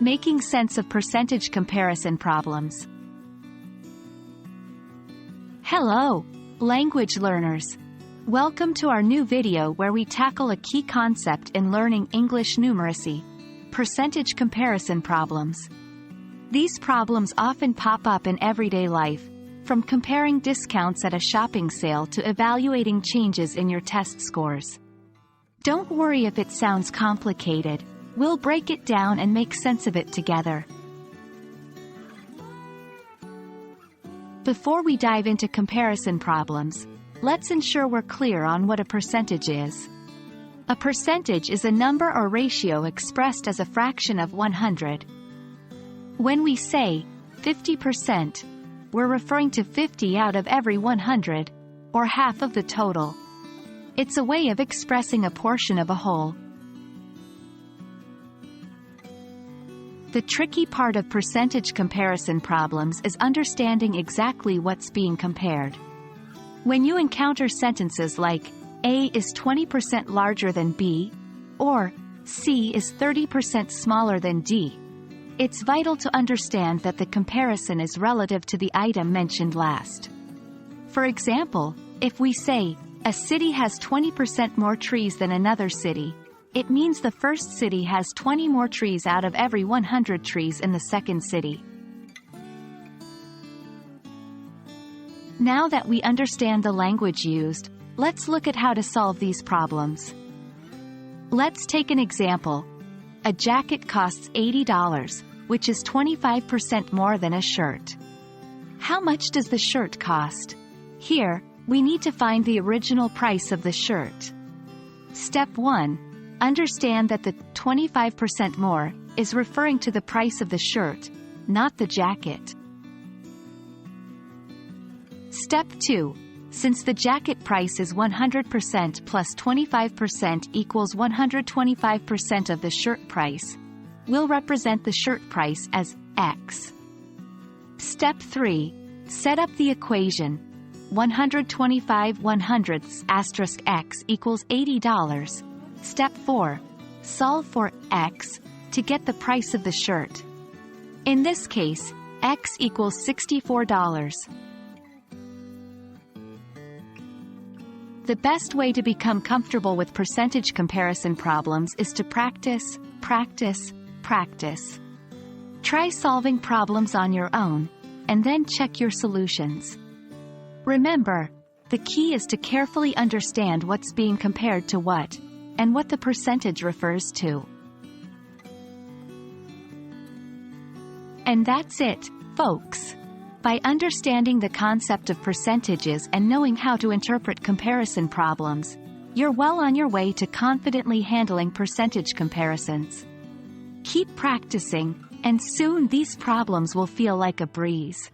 Making sense of percentage comparison problems. Hello, language learners. Welcome to our new video where we tackle a key concept in learning English numeracy: percentage comparison problems. These problems often pop up in everyday life, from comparing discounts at a shopping sale to evaluating changes in your test scores. Don't worry if it sounds complicated. We'll break it down and make sense of it together. Before we dive into comparison problems, let's ensure we're clear on what a percentage is. A percentage is a number or ratio expressed as a fraction of 100. When we say 50%, we're referring to 50 out of every 100, or half of the total. It's a way of expressing a portion of a whole. The tricky part of percentage comparison problems is understanding exactly what's being compared. When you encounter sentences like, A is 20% larger than B, or C is 30% smaller than D, it's vital to understand that the comparison is relative to the item mentioned last. For example, if we say, a city has 20% more trees than another city, it means the first city has 20 more trees out of every 100 trees in the second city. Now that we understand the language used, let's look at how to solve these problems. Let's take an example. A jacket costs $80, which is 25% more than a shirt. How much does the shirt cost? Here, we need to find the original price of the shirt. Step 1. Understand that the 25% more is referring to the price of the shirt, not the jacket. Step 2. Since the jacket price is 100% plus 25% equals 125% of the shirt price, we'll represent the shirt price as X. Step 3. Set up the equation. 125 100ths asterisk X equals $80. Step 4. Solve for X to get the price of the shirt. In this case, X equals $64. The best way to become comfortable with percentage comparison problems is to practice, practice, practice. Try solving problems on your own, and then check your solutions. Remember, the key is to carefully understand what's being compared to what, and what the percentage refers to. And that's it, folks. By understanding the concept of percentages and knowing how to interpret comparison problems, you're well on your way to confidently handling percentage comparisons. Keep practicing, and soon these problems will feel like a breeze.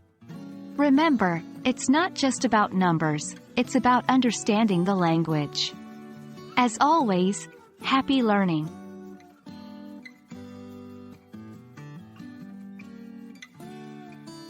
Remember, it's not just about numbers, it's about understanding the language. As always, happy learning!